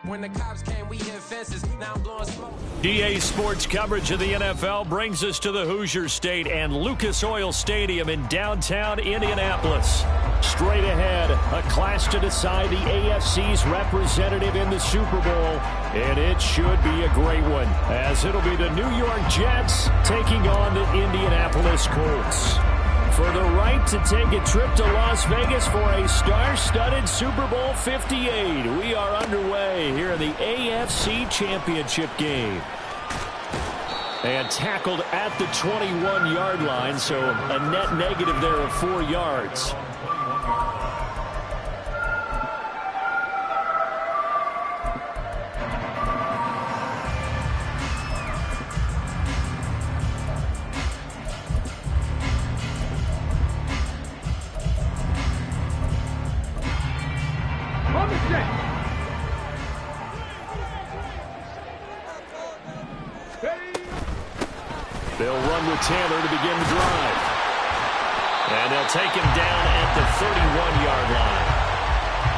When the cops came, we hit fences. Now I'm blowing smoke. EA Sports coverage of the NFL brings us to the Hoosier State and Lucas Oil Stadium in downtown Indianapolis. Straight ahead, a clash to decide the AFC's representative in the Super Bowl, and it should be a great one, as it'll be the New York Jets taking on the Indianapolis Colts. For the right to take a trip to Las Vegas for a star-studded Super Bowl 58. We are underway here in the AFC Championship game. And tackled at the 21-yard line, so a net negative there of 4 yards. They'll run with Taylor to begin the drive. And they'll take him down at the 31-yard line.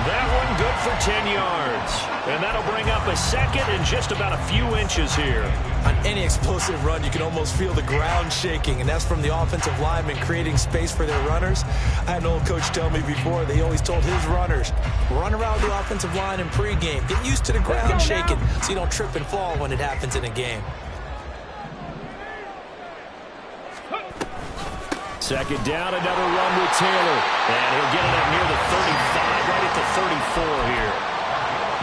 That one good for 10 yards. And that'll bring up a second and just about a few inches here. On any explosive run, you can almost feel the ground shaking, and that's from the offensive linemen creating space for their runners. I had an old coach tell me before, they always told his runners, run around the offensive line in pregame. Get used to the ground shaking so you don't trip and fall when it happens in a game. Second down, another run with Taylor. And he'll get it up near the 35, right at the 34 here.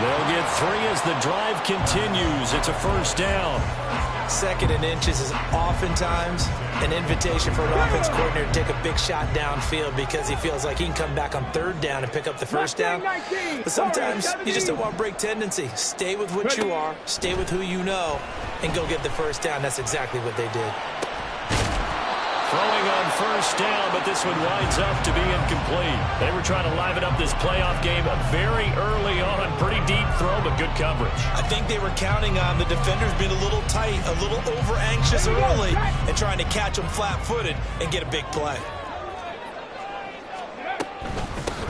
They'll get 3 as the drive continues. It's a first down. Second and inches is oftentimes an invitation for an offense coordinator to take a big shot downfield because he feels like he can come back on third down and pick up the first down. But sometimes you just don't want to break tendency. Stay with what you are, stay with who you know, and go get the first down. That's exactly what they did. Throwing on first down, but this one winds up to be incomplete. They were trying to liven up this playoff game very early on. Pretty deep throw, but good coverage. I think they were counting on the defenders being a little tight, a little over-anxious early, and trying to catch them flat-footed and get a big play.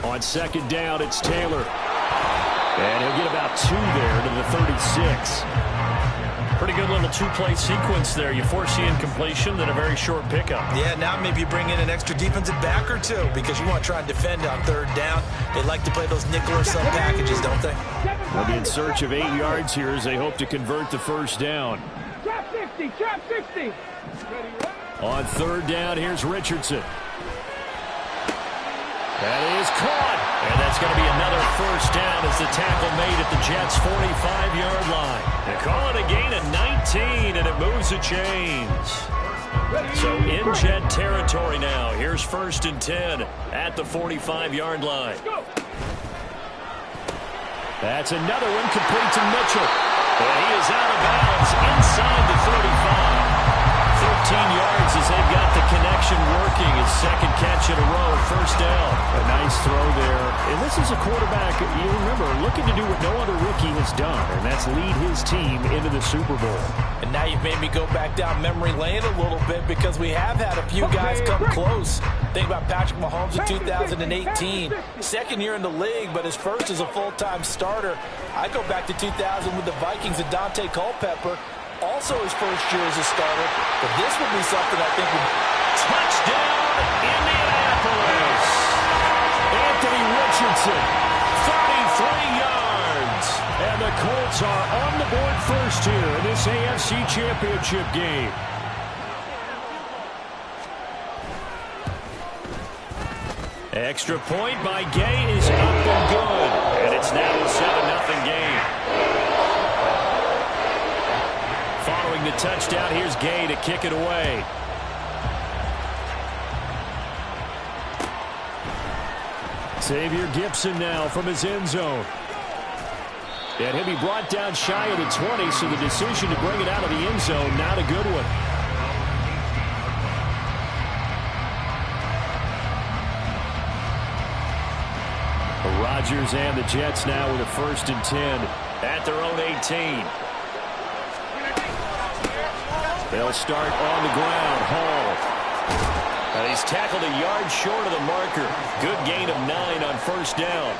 On second down, it's Taylor. And he'll get about 2 there to the 36. Pretty good little two-play sequence there. You force the incompletion, then a very short pickup. Yeah, now maybe you bring in an extra defensive back or two because you want to try and defend on third down. They like to play those nickel or sub packages, don't they? They'll be in search of 8 yards here as they hope to convert the first down. Trap 60, trap 60. On third down, here's Richardson. That is caught. And that's going to be another first down as the tackle made at the Jets' 45-yard line. They call it a gain of 19, and it moves the chains. So in Jet territory now. Here's first and 10 at the 45-yard line. That's another one complete to Mitchell. And he is out of bounds inside the 35. 13 yards as they've got the connection working. His second catch in a row, first down. A nice throw there. And this is a quarterback, you remember, looking to do what no other rookie has done, and that's lead his team into the Super Bowl. And now you've made me go back down memory lane a little bit because we have had a few guys come close. Think about Patrick Mahomes in 2018. Second year in the league, but his first as a full-time starter. I go back to 2000 with the Vikings and Dante Culpepper. Also his first year as a starter, but this would be something I think would... Touchdown, Indianapolis! Anthony Richardson, 33 yards. And the Colts are on the board first here in this AFC Championship game. Extra point by Gay is up and good. And it's now a 7-0 game. Following the touchdown, here's Gay to kick it away. Xavier Gibson now from his end zone. And he'll be brought down shy of the 20, so the decision to bring it out of the end zone, not a good one. Rodgers and the Jets now with a first and 10 at their own 18. They'll start on the ground. Hall. And he's tackled a yard short of the marker. Good gain of 9 on first down.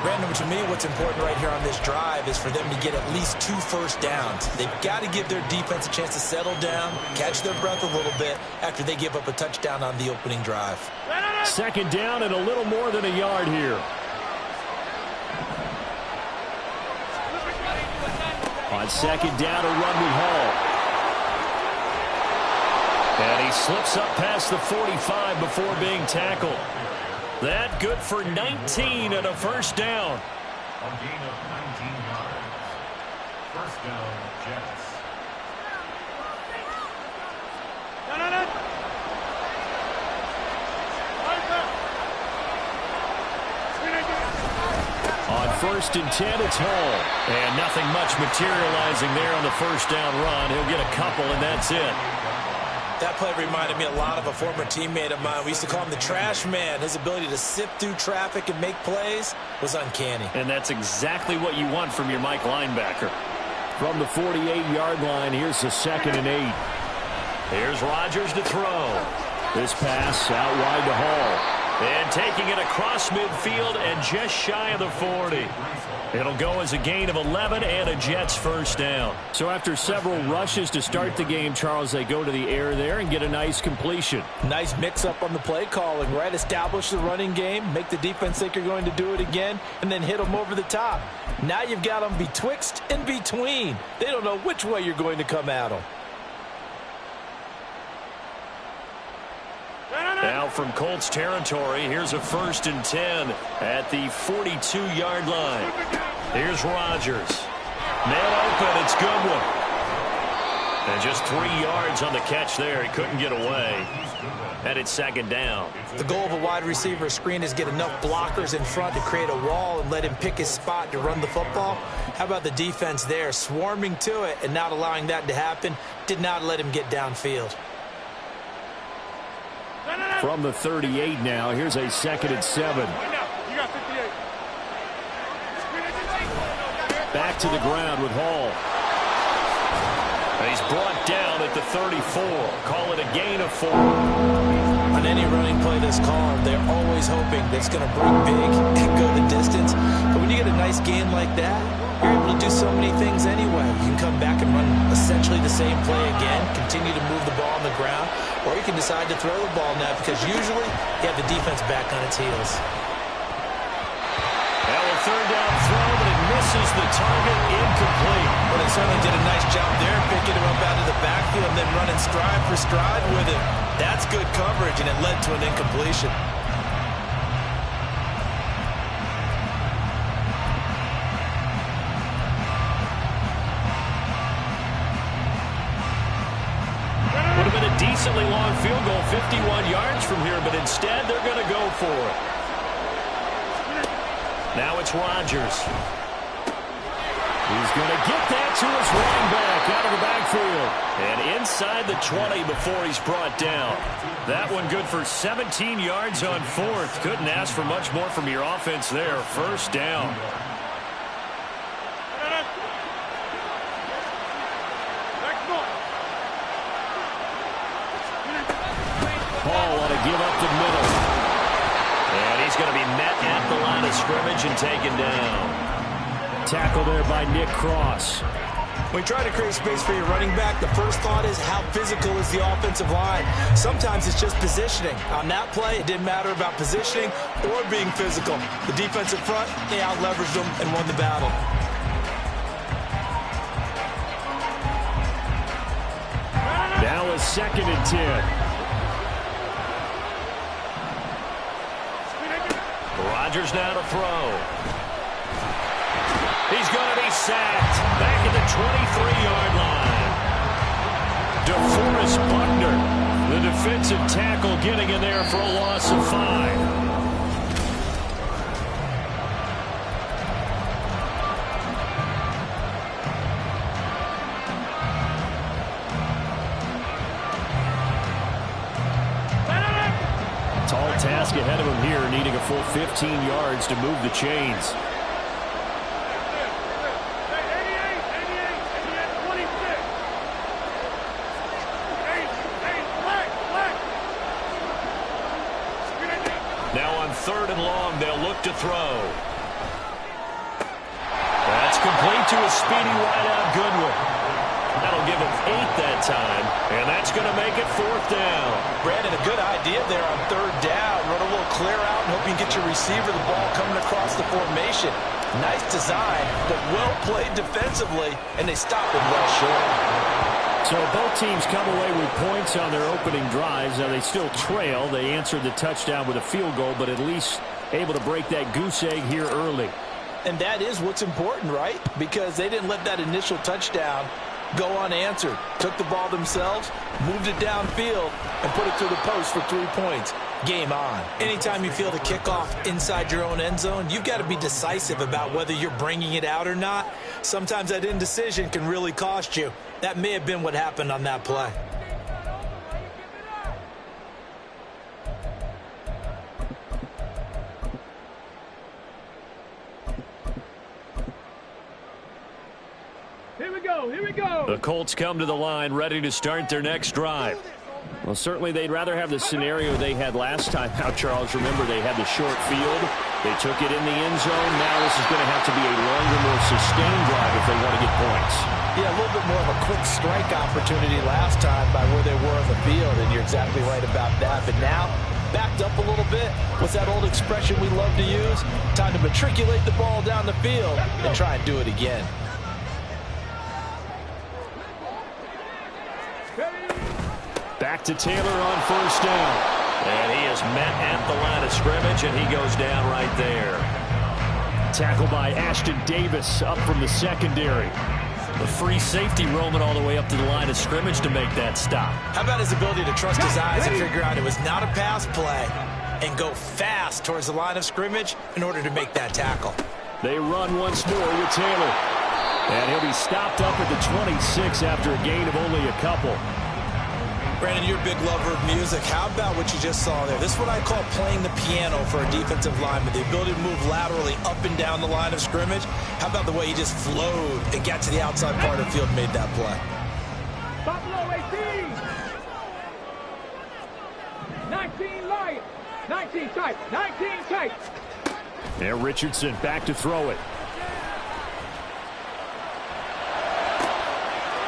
Brandon, to me, what's important right here on this drive is for them to get at least 2 first downs. They've got to give their defense a chance to settle down, catch their breath a little bit after they give up a touchdown on the opening drive. Second down and a little more than a yard here. On second down, a run with Hall. And he slips up past the 45 before being tackled. That good for 19 and a first down. A gain of 19 yards. First down, Jets. On first and 10, it's Hall. And nothing much materializing there on the first down run. He'll get a couple, and that's it. That play reminded me a lot of a former teammate of mine. We used to call him the trash man. His ability to sift through traffic and make plays was uncanny. And that's exactly what you want from your Mike linebacker. From the 48-yard line, here's the 2nd and 8. Here's Rodgers to throw. This pass out wide to Hall. And taking it across midfield and just shy of the 40. It'll go as a gain of 11 and a Jets first down. So after several rushes to start the game, Charles, they go to the air there and get a nice completion. Nice mix-up on the play calling, right? Establish the running game, make the defense think you're going to do it again, and then hit them over the top. Now you've got them betwixt and between. They don't know which way you're going to come at them. Now from Colts territory, here's a 1st and 10 at the 42-yard line. Here's Rodgers. Man open, it's Goodwin. And just 3 yards on the catch there. He couldn't get away. And it's 2nd down. The goal of a wide receiver screen is get enough blockers in front to create a wall and let him pick his spot to run the football. How about the defense there, swarming to it and not allowing that to happen? Did not let him get downfield. From the 38 now, here's a 2nd and 7. Back to the ground with Hall. He's brought down at the 34. Call it a gain of 4. On any running play that's called, they're always hoping that it's going to break big and go the distance. But when you get a nice gain like that, you're able to do so many things anyway. You can come back and run essentially the same play again, continue to move the ball on the ground, or you can decide to throw the ball now because usually you have the defense back on its heels. Now a 3rd down throw, but it misses the target, incomplete. Well, they certainly did a nice job there, picking him up out of the backfield and then running stride for stride with him. That's good coverage, and it led to an incompletion. Would have been a decently long field goal, 51 yards from here, but instead they're going to go for it. Now it's Rodgers. He's going to get that to his running back out of the backfield. And inside the 20 before he's brought down. That one good for 17 yards on 4th. Couldn't ask for much more from your offense there. First down. Hall on a give up the middle. And he's going to be met at the line of scrimmage and taken down. Tackle there by Nick Cross. When you try to create space for your running back, the first thought is how physical is the offensive line. Sometimes it's just positioning. On that play, it didn't matter about positioning or being physical. The defensive front, they out-leveraged them and won the battle. Now a 2nd and 10. Rodgers now to throw. He's going to be sacked back at the 23-yard line. DeForest Buckner, the defensive tackle, getting in there for a loss of 5. Tall task ahead of him here, needing a full 15 yards to move the chains. Now on 3rd and long, they'll look to throw. It's complete to a speedy wideout Goodwin. That'll give him 8 that time, and that's going to make it 4th down. Brandon, a good idea there on 3rd down. Run a little clear out and hope you can get your receiver the ball coming across the formation. Nice design, but well played defensively, and they stop him well short. So both teams come away with points on their opening drives. Now they still trail. They answered the touchdown with a field goal, but at least able to break that goose egg here early. And that is what's important, right? Because they didn't let that initial touchdown go unanswered. Took the ball themselves, moved it downfield, and put it through the post for 3 points. Game on. Anytime you feel the kickoff inside your own end zone, you've got to be decisive about whether you're bringing it out or not. Sometimes that indecision can really cost you. That may have been what happened on that play. Here we go, here we go. The Colts come to the line ready to start their next drive. Well, certainly they'd rather have the scenario they had last time out, Charles. Remember, they had the short field. They took it in the end zone. Now this is going to have to be a longer, more sustained drive if they want to get points. Yeah, a little bit more of a quick strike opportunity last time by where they were on the field, and you're exactly right about that. But now, backed up a little bit. What's that old expression we love to use? Time to matriculate the ball down the field and try and do it again. Back to Taylor on 1st down. And he is met at the line of scrimmage, and he goes down right there. Tackled by Ashton Davis up from the secondary. The free safety roaming all the way up to the line of scrimmage to make that stop. How about his ability to trust his eyes and figure out it was not a pass play and go fast towards the line of scrimmage in order to make that tackle. They run once more with Taylor. And he'll be stopped up at the 26 after a gain of only a couple. Brandon, you're a big lover of music. How about what you just saw there? This is what I call playing the piano for a defensive lineman. The ability to move laterally up and down the line of scrimmage. How about the way he just flowed and got to the outside part of the field and made that play? Buffalo 18. 19 Lions. 19 tight. 19 tight. And Richardson back to throw it.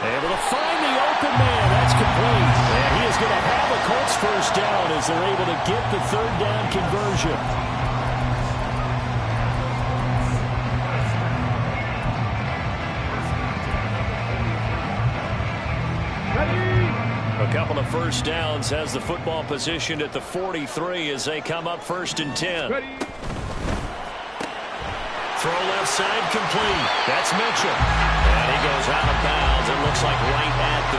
Able to find the open man. That's complete. And he is going to have a Colts 1st down as they're able to get the 3rd down conversion. Ready. A couple of 1st downs has the football positioned at the 43 as they come up 1st and 10. Ready. Throw left side complete. That's Mitchell. And he goes out of bounds. It looks like right at the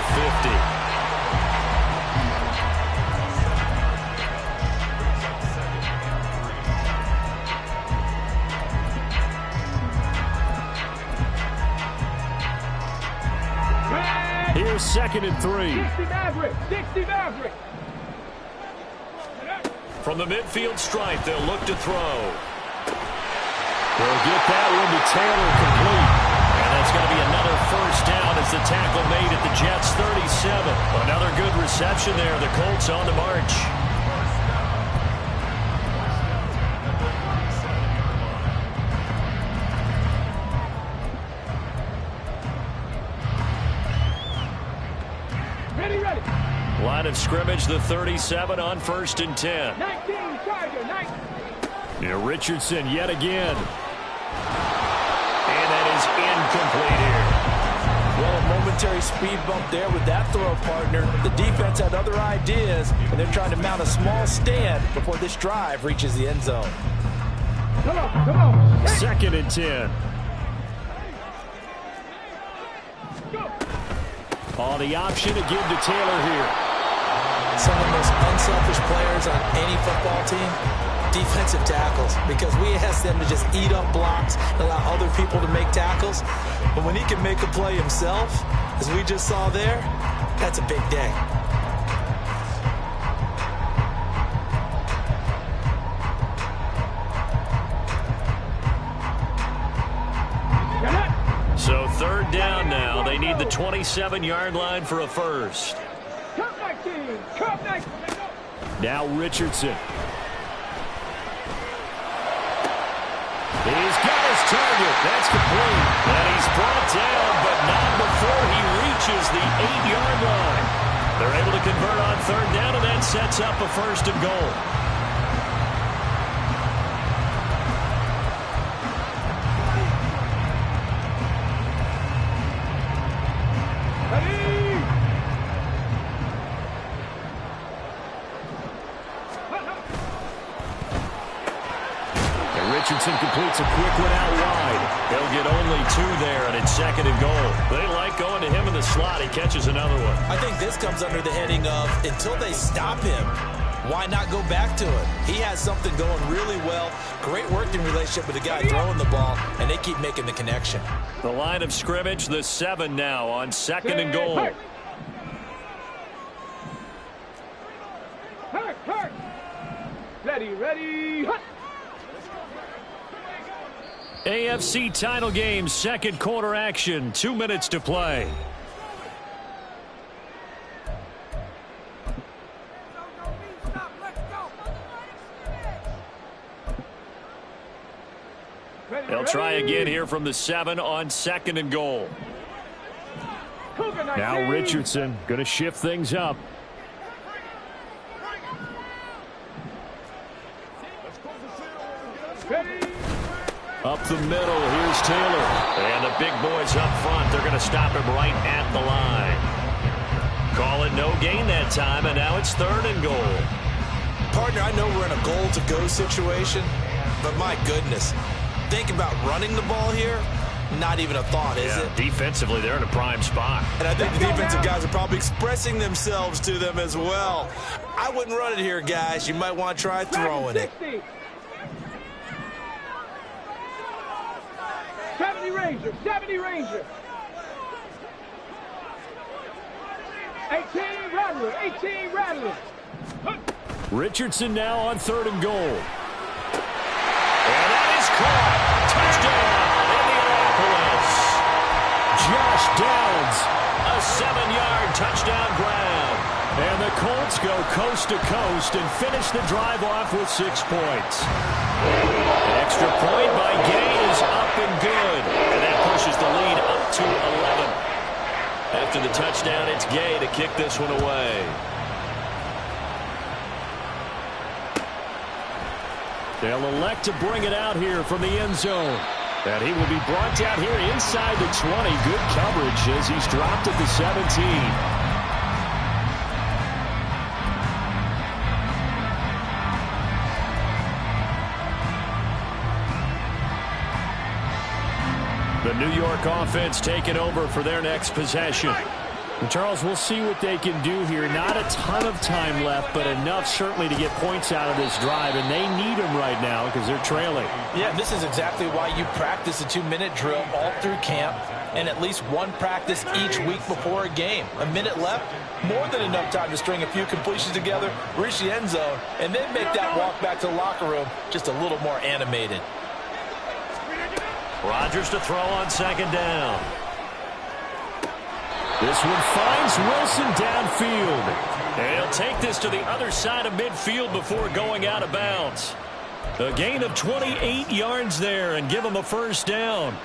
50. Here's 2nd and 3. 60 Maverick. 60 Maverick. From the midfield stripe, they'll look to throw. They'll get that one to Taylor complete. And that's going to be another 1st down as the tackle made at the Jets' 37. Another good reception there. The Colts on the march. Ready. Line of scrimmage, the 37 on 1st and 10. 19 Tiger. 19. Now Richardson yet again. And that is incomplete here. Well, a momentary speed bump there with that throw, partner. The defense had other ideas, and they're trying to mount a small stand before this drive reaches the end zone. Come on. 2nd and 10. Go. Oh, the option to give to Taylor here. Some of the most unselfish players on any football team, defensive tackles, because we ask them to just eat up blocks and allow other people to make tackles. But when he can make a play himself, as we just saw there, that's a big day. So 3rd down now. They need the 27-yard line for a 1st. Come 19. Come 19. Now Richardson. He's got his target. That's complete. And he's brought down, but not before he reaches the 8-yard line. They're able to convert on third down, and that sets up a first and goal. Richardson completes a quick one out wide. He'll get only 2 there, and it's second and goal. They like going to him in the slot. He catches another one. I think this comes under the heading of until they stop him, why not go back to it? He has something going really well. Great working relationship with the guy throwing the ball, and they keep making the connection. The line of scrimmage, the 7 now on second and goal. Ready. AFC title game, second quarter action, 2 minutes to play. They'll try again here from the 7 on second and goal. Now Richardson going to shift things up. Up the middle, here's Taylor. And the big boys up front, they're going to stop him right at the line. Call it no gain that time, and now it's third and goal. Partner, I know we're in a goal-to-go situation, but my goodness, think about running the ball here. Not even a thought, is it? Defensively, they're in a prime spot. And I think the defensive guys are probably expressing themselves to them as well. I wouldn't run it here, guys. You might want to try throwing it. 70 Ranger. 18 Rattler. Richardson now on third and goal. And that is caught. Touchdown, Indianapolis. Josh Downs, a 7-yard touchdown grab. And the Colts go coast to coast and finish the drive off with 6 points. An extra point by Gay is up and good. And that pushes the lead up to 11. After the touchdown, it's Gay to kick this one away. They'll elect to bring it out here from the end zone. And he will be brought down here inside the 20. Good coverage as he's dropped at the 17. The New York offense taking over for their next possession. And Charles, we'll see what they can do here. Not a ton of time left, but enough certainly to get points out of this drive, and they need them right now because they're trailing. Yeah, this is exactly why you practice a 2-minute drill all through camp and at least one practice each week before a game. A minute left, more than enough time to string a few completions together, reach the end zone, and then make that walk back to the locker room just a little more animated. Rodgers to throw on second down. This one finds Wilson downfield. And he'll take this to the other side of midfield before going out of bounds. A gain of 28 yards there and give him a first down.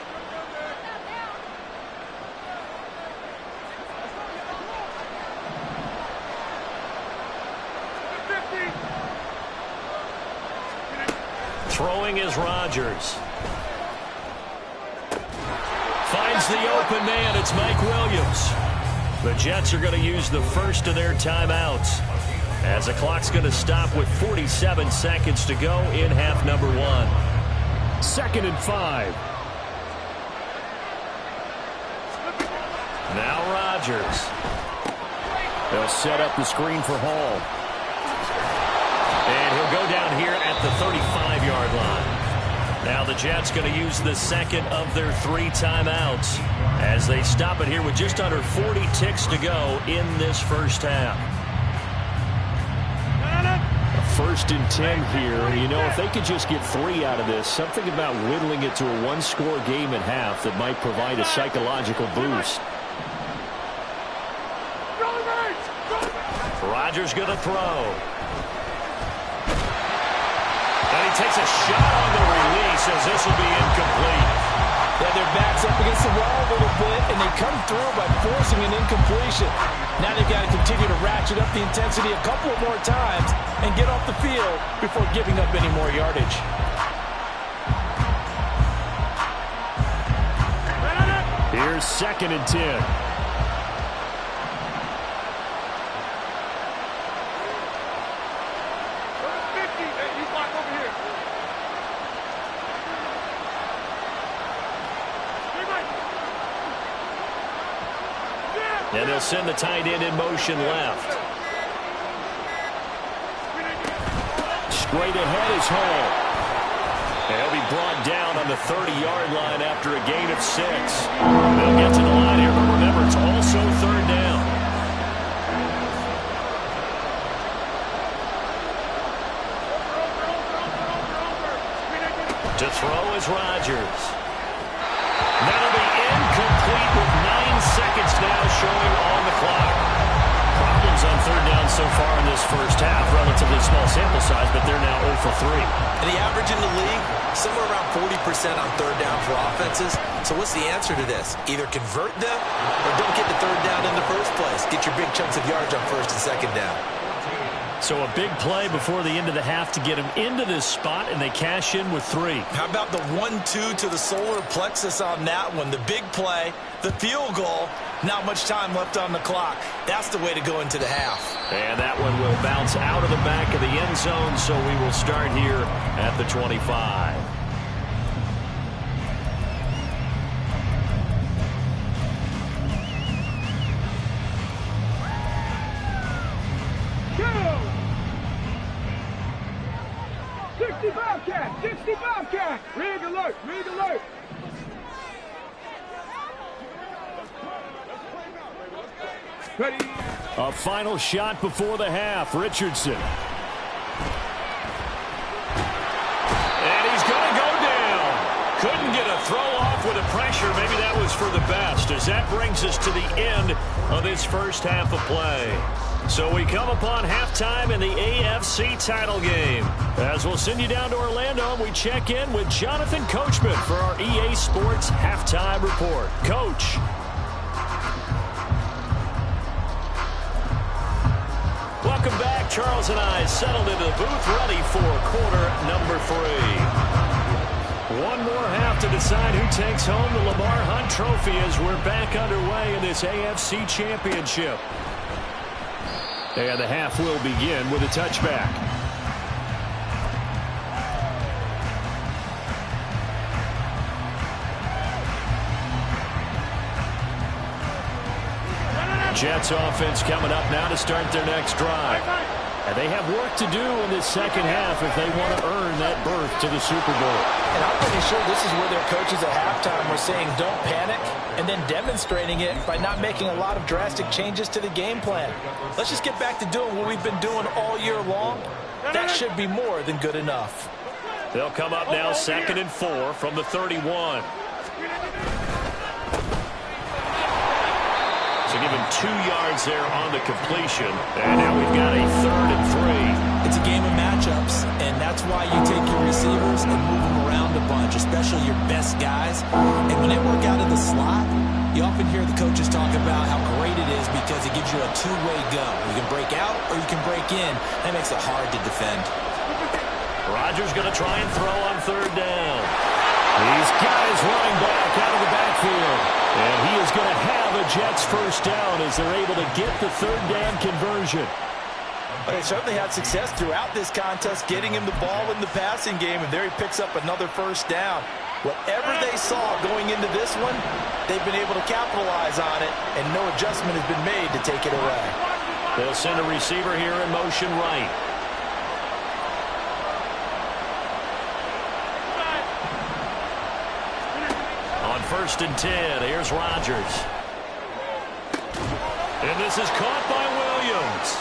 Throwing is Rodgers. Finds the open man. It's Mike Williams. The Jets are going to use the first of their timeouts as the clock's going to stop with 47 seconds to go in half number 1. 2nd and 5. Now Rodgers. They'll set up the screen for Hall. And he'll go down here at the 35-yard line. Now the Jets going to use the second of their 3 timeouts as they stop it here with just under 40 ticks to go in this first half. A 1st and 10 here. And, you know, if they could just get 3 out of this, something about whittling it to a 1-score game at half that might provide a psychological boost. Rodgers going to throw. And he takes a shot on the release as this will be incomplete. Yeah, their back's up against the wall a little bit, and they come through by forcing an incompletion. Now they've got to continue to ratchet up the intensity a couple of more times and get off the field before giving up any more yardage. Here's 2nd and 10. And they'll send the tight end in motion left. Straight ahead is Hall. And he'll be brought down on the 30-yard line after a gain of 6. They'll get to the line here, but remember, it's also 3rd down. To throw is Rodgers. That'll be incomplete with 9 seconds now showing on the clock. Problems on 3rd down so far in this first half. Relatively small sample size, but they're now 0 for 3. And the average in the league, somewhere around 40% on 3rd down for offenses. So what's the answer to this? Either convert them or don't get the 3rd down in the first place. Get your big chunks of yards on 1st and 2nd down. So a big play before the end of the half to get them into this spot, and they cash in with 3. How about the 1-2 to the solar plexus on that one? The big play, the field goal, not much time left on the clock. That's the way to go into the half. And that one will bounce out of the back of the end zone, so we will start here at the 25. Rig alert! Rig alert! Ready? A final shot before the half. Richardson. And he's going to go down. Couldn't get a throw off with the pressure. Maybe that was for the best, as that brings us to the end of this first half of play. So we come upon halftime in the AFC title game. As we'll send you down to Orlando, and we check in with Jonathan Coachman for our EA Sports Halftime Report. Coach. Welcome back. Charles and I settled into the booth, ready for quarter number 3. One more half to decide who takes home the Lamar Hunt Trophy as we're back underway in this AFC Championship. And the half will begin with a touchback. Jets offense coming up now to start their next drive. And they have work to do in this second half if they want to earn that berth to the Super Bowl. And I'm pretty sure this is where their coaches at halftime were saying don't panic, and then demonstrating it by not making a lot of drastic changes to the game plan. Let's just get back to doing what we've been doing all year long. That should be more than good enough. They'll come up now 2nd and 4 from the 31. So give him 2 yards there on the completion. And now we've got a 3rd and 3. It's a game of matchups, and that's why you take your receivers and move them around a bunch, especially your best guys. And when they work out of the slot, you often hear the coaches talk about how great it is because it gives you a two-way go. You can break out or you can break in. That makes it hard to defend. Rodgers going to try and throw on 3rd down. He's got his running back out of the backfield. And he is going to have a Jets first down as they're able to get the 3rd down conversion. They certainly had success throughout this contest, getting him the ball in the passing game, and there he picks up another first down. Whatever they saw going into this one, they've been able to capitalize on it, and no adjustment has been made to take it away. They'll send a receiver here in motion right. On 1st and 10, here's Rodgers. And this is caught by Williams.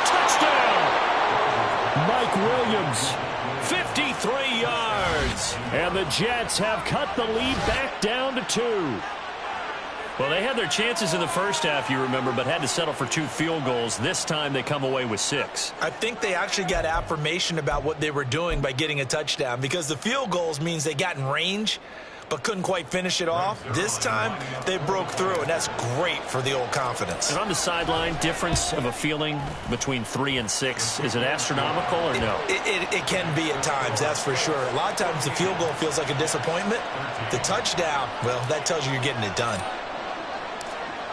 Touchdown! Mike Williams, 53 yards. And the Jets have cut the lead back down to 2. Well, they had their chances in the first half, you remember, but had to settle for 2 field goals. This time they come away with 6. I think they actually got affirmation about what they were doing by getting a touchdown, because the field goals means they got in range. but couldn't quite finish it off. This time, they broke through, and that's great for the old confidence. And on the sideline, difference of a feeling between 3 and 6, is it astronomical or no? It can be at times, that's for sure. A lot of times the field goal feels like a disappointment. The touchdown, well, that tells you you're getting it done.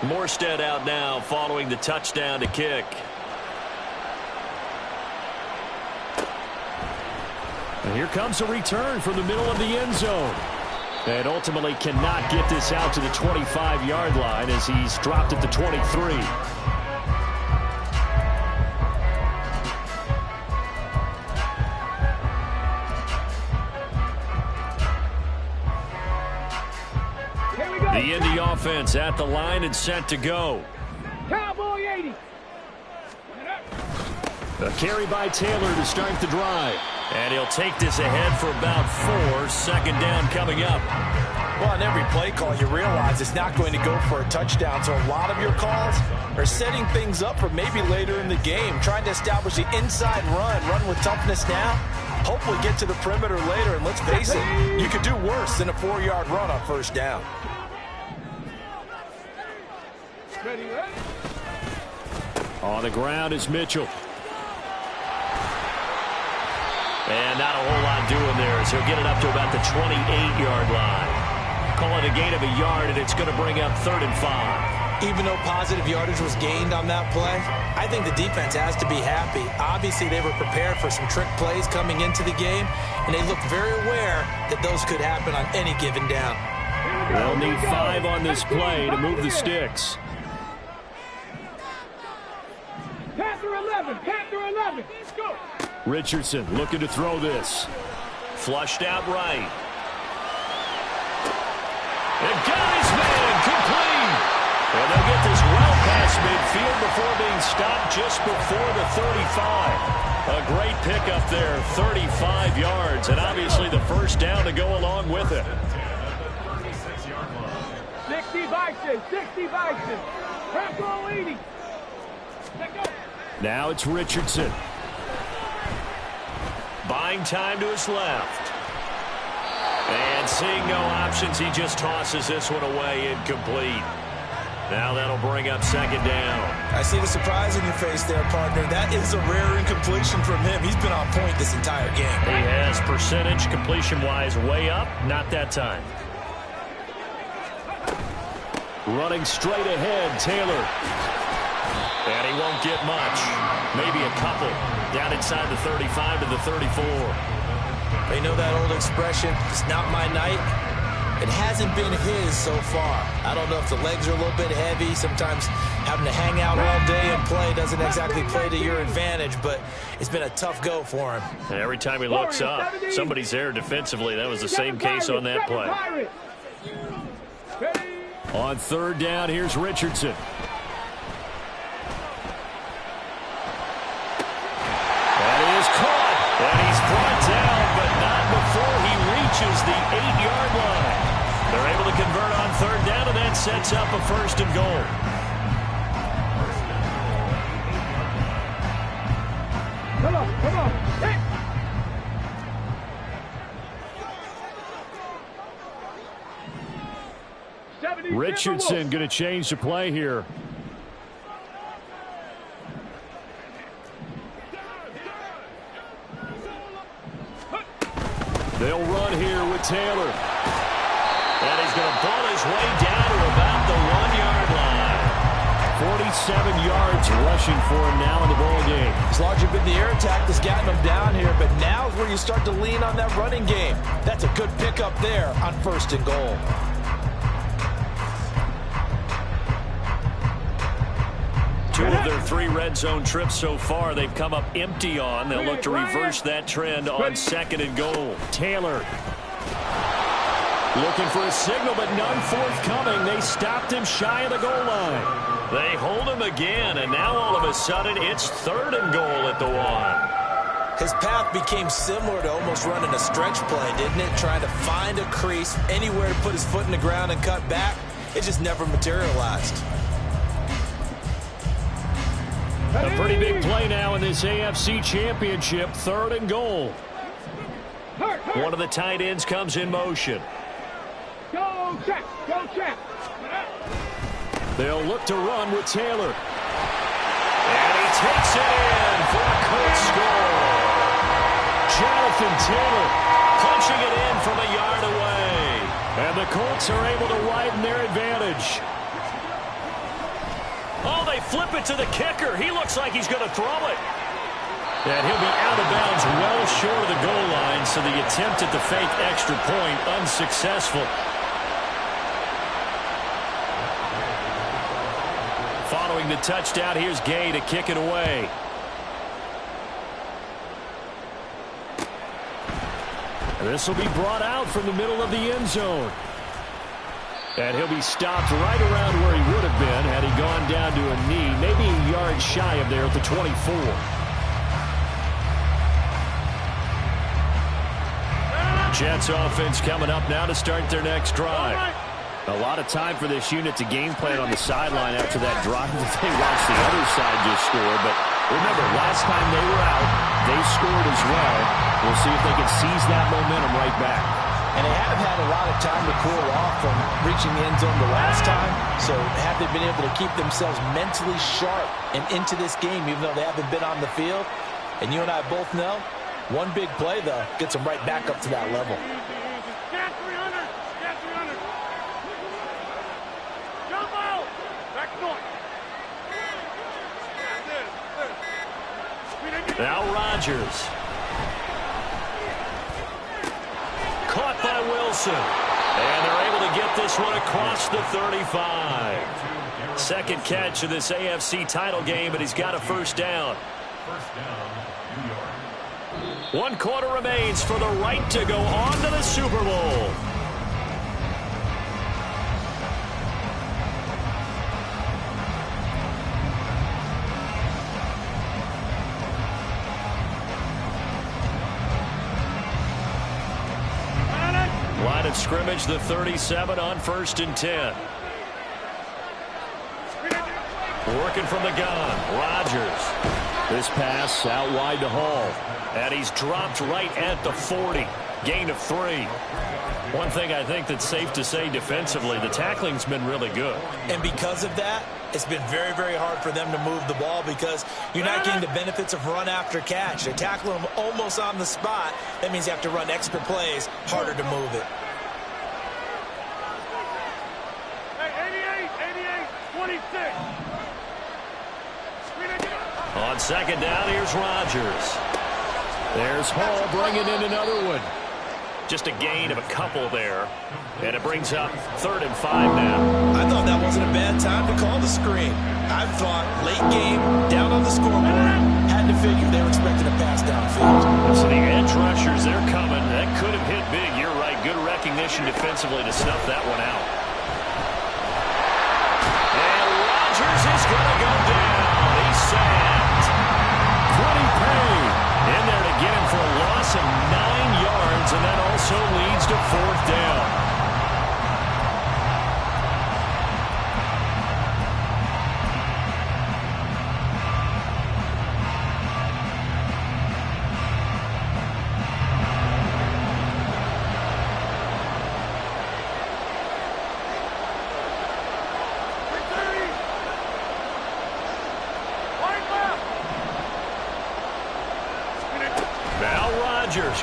Morstead out now following the touchdown to kick. And here comes a return from the middle of the end zone. And ultimately cannot get this out to the 25-yard line as he's dropped at the 23. The Indy offense at the line and set to go. Cowboy 80. A carry by Taylor to start the drive. And he'll take this ahead for about 4. Second down coming up. Well, on every play call, you realize it's not going to go for a touchdown. So a lot of your calls are setting things up for maybe later in the game, trying to establish the inside run with toughness now. Hopefully get to the perimeter later. And let's face it, you could do worse than a 4-yard run on first down. On the ground is Mitchell. And not a whole lot doing there as he'll get it up to about the 28-yard line. Call it a gain of a yard, and it's going to bring up 3rd and 5. Even though positive yardage was gained on that play, I think the defense has to be happy. Obviously, they were prepared for some trick plays coming into the game, and they looked very aware that those could happen on any given down. They'll need 5 on this play to move the sticks. Panther 11. Panther 11. Let's go. Richardson looking to throw this. Flushed out right. And got his man complete. And they'll get this well past midfield before being stopped just before the 35. A great pickup there, 35 yards, and obviously the first down to go along with it. 60 Bison. 60 Bison. Panther 80. Let's go. Now it's Richardson. Buying time to his left. And seeing no options, he just tosses this one away incomplete. Now that'll bring up second down. I see the surprise in your face there, partner. That is a rare incompletion from him. He's been on point this entire game. He has percentage completion-wise way up. Not that time. Running straight ahead, Taylor. And he won't get much. Maybe a couple. Down inside the 35 to the 34. You know that old expression, it's not my night? It hasn't been his so far. I don't know if the legs are a little bit heavy. Sometimes having to hang out all day and play doesn't exactly play to your advantage, but it's been a tough go for him. And every time he looks up, somebody's there defensively. That was the same case on that play. On third down, here's Richardson. Caught, and he's brought down, but not before he reaches the 8-yard line. They're able to convert on third down, and that sets up a 1st and goal. Come on. Hey. Richardson going to change the play here. They'll run here with Taylor. And he's going to pull his way down to about the 1-yard line. 47 yards rushing for him now in the ball game. It's largely been the air attack that's gotten him down here, but now is where you start to lean on that running game. That's a good pickup there on 1st and goal. Two of their 3 red zone trips so far, they've come up empty on. They'll look to reverse that trend on 2nd and goal. Taylor looking for a signal, but none forthcoming. They stopped him shy of the goal line. They hold him again, and now all of a sudden it's 3rd and goal at the 1. His path became similar to almost running a stretch play, didn't it? Trying to find a crease, anywhere to put his foot in the ground and cut back. It just never materialized. A pretty big play now in this AFC Championship. 3rd and goal. One of the tight ends comes in motion. check, go check. They'll look to run with Taylor. And he takes it in for a Colts score. Jonathan Taylor punching it in from a yard away. And the Colts are able to widen their advantage. Oh, they flip it to the kicker. He looks like he's going to throw it. And he'll be out of bounds well short of the goal line, so the attempt at the fake extra point unsuccessful. Following the touchdown, here's Gay to kick it away. This will be brought out from the middle of the end zone. And he'll be stopped right around where he would have been had he gone down to a knee, maybe a yard shy of there at the 24. Jets offense coming up now to start their next drive. A lot of time for this unit to game plan on the sideline after that drive that they watched the other side just score. But remember, last time they were out, they scored as well. We'll see if they can seize that momentum right back. And they have had a lot of time to cool off from reaching the end zone the last time. So have they been able to keep themselves mentally sharp and into this game, even though they haven't been on the field? And you and I both know, one big play, though, gets them right back up to that level. Get 300, get 300. Jump out, back north. Now Rodgers. Caught by Wilson. And they're able to get this one across the 35. Second catch of this AFC title game, but he's got a first down. First down, New York. 1 quarter remains for the right to go on to the Super Bowl. Line of scrimmage, the 37 on 1st and 10. Working from the gun, Rodgers. This pass out wide to Hall. And he's dropped right at the 40. Gain of 3. One thing I think that's safe to say defensively, the tackling's been really good. And because of that, it's been very, very hard for them to move the ball because you're not getting the benefits of run after catch. They're tackling them almost on the spot. That means you have to run extra plays, harder to move it. Hey, 88, 26. On second down, here's Rodgers. There's Hall bringing in another one. Just a gain of a couple there. And it brings up 3rd and 5 now. I thought that wasn't a bad time to call the screen. I thought late game, down on the scoreboard, had to figure they were expecting a pass downfield. So the edge rushers, they're coming. That could have hit big. You're right. Good recognition defensively to snuff that one out. And Rodgers is going to go down. He's sacked. Quiddy Pay in there to get him for a loss of 9 yards, and that also leads to 4th down.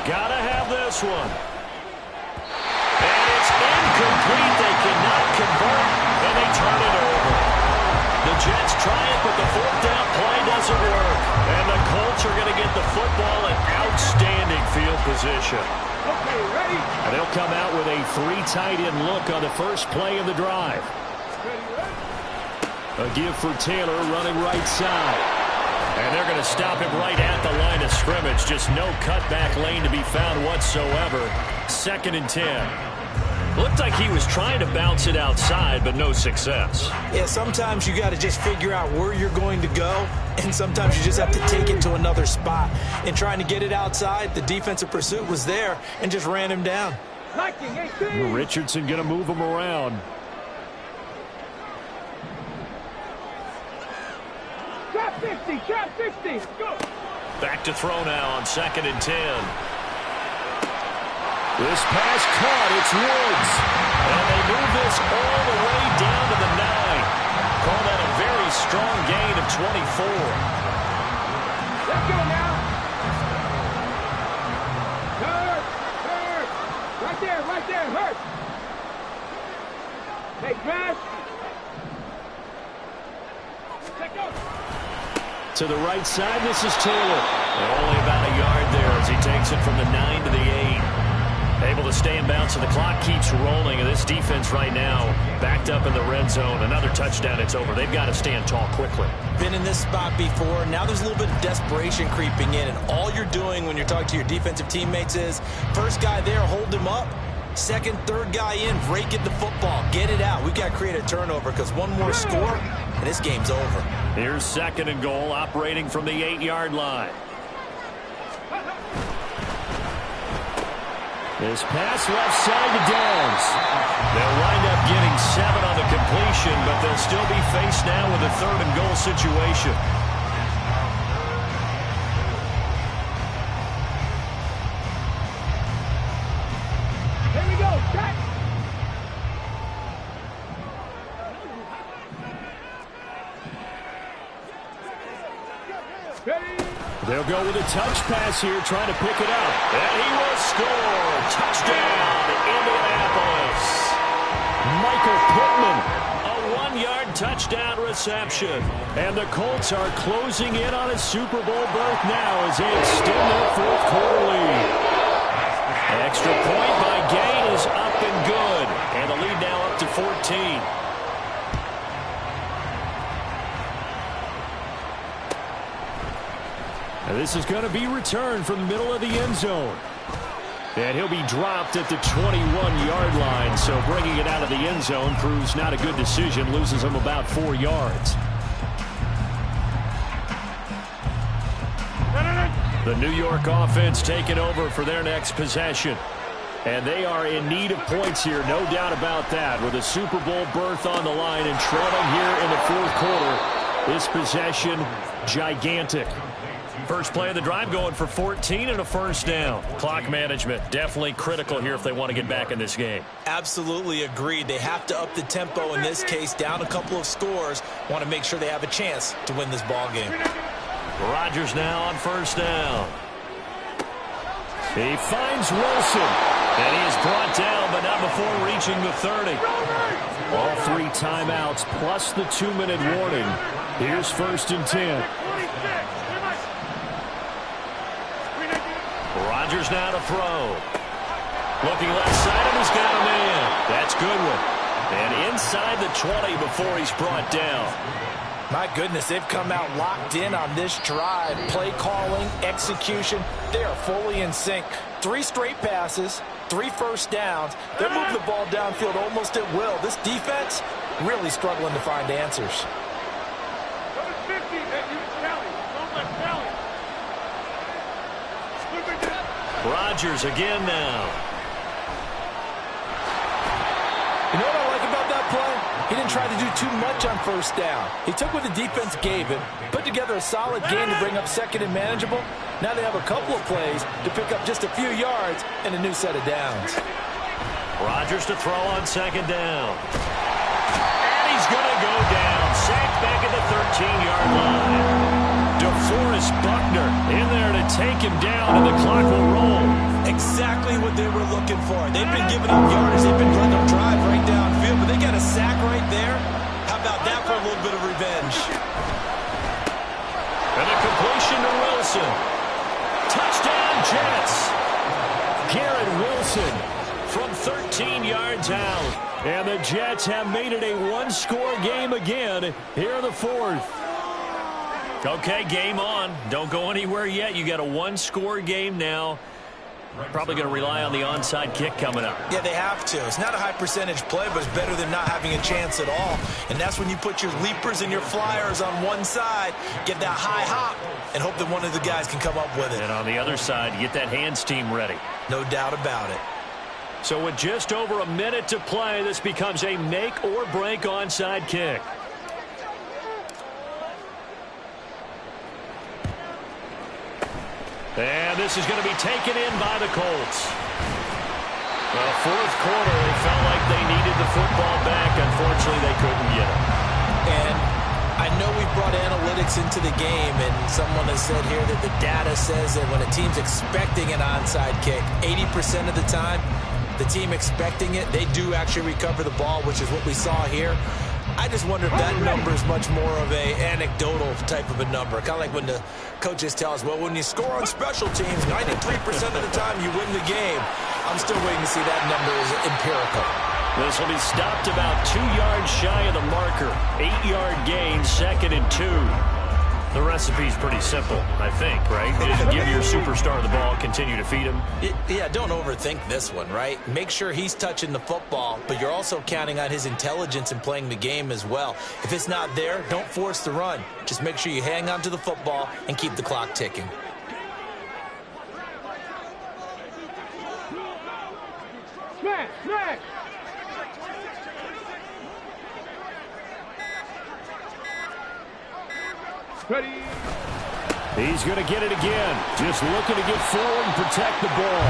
Gotta have this one. And it's incomplete. They cannot convert, and they turn it over. The Jets try it, but the 4th down play doesn't work. And the Colts are going to get the football in outstanding field position. Okay, ready? And they'll come out with a 3 tight end look on the first play of the drive. A give for Taylor running right side. And they're going to stop him right at the line of scrimmage. Just no cutback lane to be found whatsoever. 2nd and 10. Looked like he was trying to bounce it outside, but no success. Yeah, sometimes you got to just figure out where you're going to go, and sometimes you just have to take it to another spot. And trying to get it outside, the defensive pursuit was there and just ran him down. Richardson going to move him around. Trap 50, trap 50. Go. Back to throw now on 2nd and 10. This pass caught. It's Woods. And they move this all the way down to the 9. Call that a very strong gain of 24. Let's go now. Hurt. Right there, hurt. Hey, Crash. Let go. To the right side, this is Taylor. Only about a yard there as he takes it from the 9 to the 8. Able to stay in bounds, so the clock keeps rolling. And this defense right now backed up in the red zone. Another touchdown, it's over. They've got to stand tall quickly. Been in this spot before. Now there's a little bit of desperation creeping in. And all you're doing when you're talking to your defensive teammates is, first guy there, hold him up. Second, third guy in, rake at the football. Get it out. We've got to create a turnover because one more score, and this game's over. Here's 2nd and goal, operating from the 8-yard line. This pass left side to Downs. They'll wind up getting 7 on the completion, but they'll still be faced now with a 3rd and goal situation. Here we go. Back. They'll go with a touch pass here, trying to pick it up. And he will score. Touchdown, Indianapolis. Michael Pittman, a 1-yard touchdown reception. And the Colts are closing in on a Super Bowl berth now as they extend their 4th quarter lead. Extra point by Gain is up and good. And the lead now up to 14. Now this is going to be returned from the middle of the end zone. And he'll be dropped at the 21-yard line. So bringing it out of the end zone proves not a good decision. Loses him about 4 yards. The New York offense taking over for their next possession. And they are in need of points here, no doubt about that. With a Super Bowl berth on the line and trailing here in the 4th quarter. This possession, gigantic. First play of the drive going for 14 and a first down. Clock management definitely critical here if they want to get back in this game. Absolutely agreed. They have to up the tempo in this case, down a couple of scores. Want to make sure they have a chance to win this ball game. Rodgers now on first down. He finds Wilson. And he is brought down, but not before reaching the 30. All 3 timeouts plus the 2-minute warning. Here's 1st and 10. Rodgers now to throw. Looking left side, and he's got a man. That's good one. And inside the 20 before he's brought down. My goodness, they've come out locked in on this drive. Play calling, execution, they are fully in sync. 3 straight passes, 3 first downs. They're moving the ball downfield almost at will. This defense really struggling to find answers. Rodgers again now. You know what I like about that play? He didn't try to do too much on first down. He took what the defense gave him, put together a solid game to bring up 2nd and manageable. Now they have a couple of plays to pick up just a few yards and a new set of downs. Rodgers to throw on 2nd down. And he's going to go down. Sacked back at the 13-yard line. DeForest Buckner in there to take him down, and the clock will roll. Exactly what they were looking for. They've been giving up yardage. They've been letting them drive right downfield, but they got a sack right there. How about that for a little bit of revenge? And a completion to Wilson. Touchdown, Jets. Garrett Wilson from 13 yards out. And the Jets have made it a 1-score game again here in the 4th. Okay, game on. Don't go anywhere yet. You got a 1-score game now. Probably going to rely on the onside kick coming up. Yeah, they have to. It's not a high percentage play, but it's better than not having a chance at all. And that's when you put your leapers and your flyers on one side, get that high hop, and hope that one of the guys can come up with it. And on the other side, you get that hands team ready. No doubt about it. So with just over a minute to play, this becomes a make or break onside kick. And this is going to be taken in by the Colts. Well, fourth quarter, they felt like they needed the football back. Unfortunately, they couldn't get it. And I know we brought analytics into the game, and someone has said here that the data says that when a team's expecting an onside kick, 80% of the time, the team expecting it, they do actually recover the ball, which is what we saw here. I just wonder if that number is much more of a anecdotal type of a number. Kind of like when the coaches tell us, well, when you score on special teams, 93% of the time you win the game. I'm still waiting to see that number is empirical. This will be stopped about 2 yards shy of the marker. 8-yard gain, 2nd and 2. The recipe's pretty simple, I think, right? Just give your superstar the ball, continue to feed him. Yeah, don't overthink this one, right? Make sure he's touching the football, but you're also counting on his intelligence in playing the game as well. If it's not there, don't force the run. Just make sure you hang on to the football and keep the clock ticking. Smash! Smash! Ready? He's going to get it again. Just looking to get forward and protect the ball.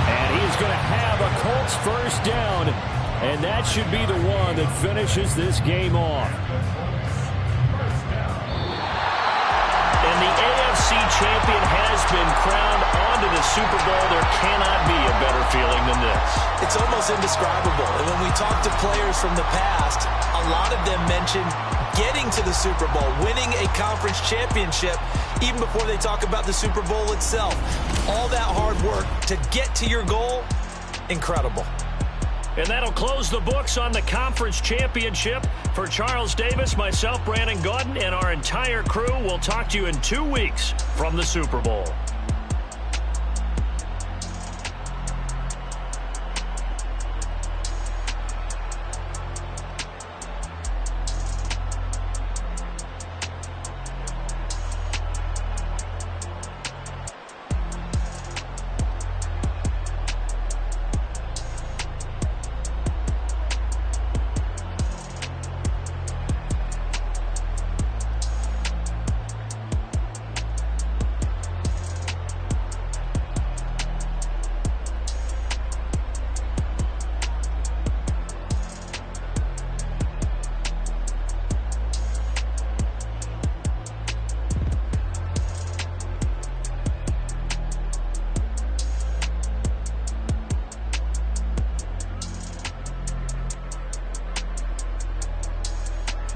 And he's going to have a Colts first down. And that should be the one that finishes this game off. And the AFC champion has been crowned onto the Super Bowl. There cannot be a better feeling than this. It's almost indescribable. And when we talk to players from the past, a lot of them mention getting to the Super Bowl, winning a conference championship, even before they talk about the Super Bowl itself. All that hard work to get to your goal, incredible. And that'll close the books on the conference championship. For Charles Davis, myself, Brandon Gaudin, and our entire crew, we'll talk to you in 2 weeks from the Super Bowl.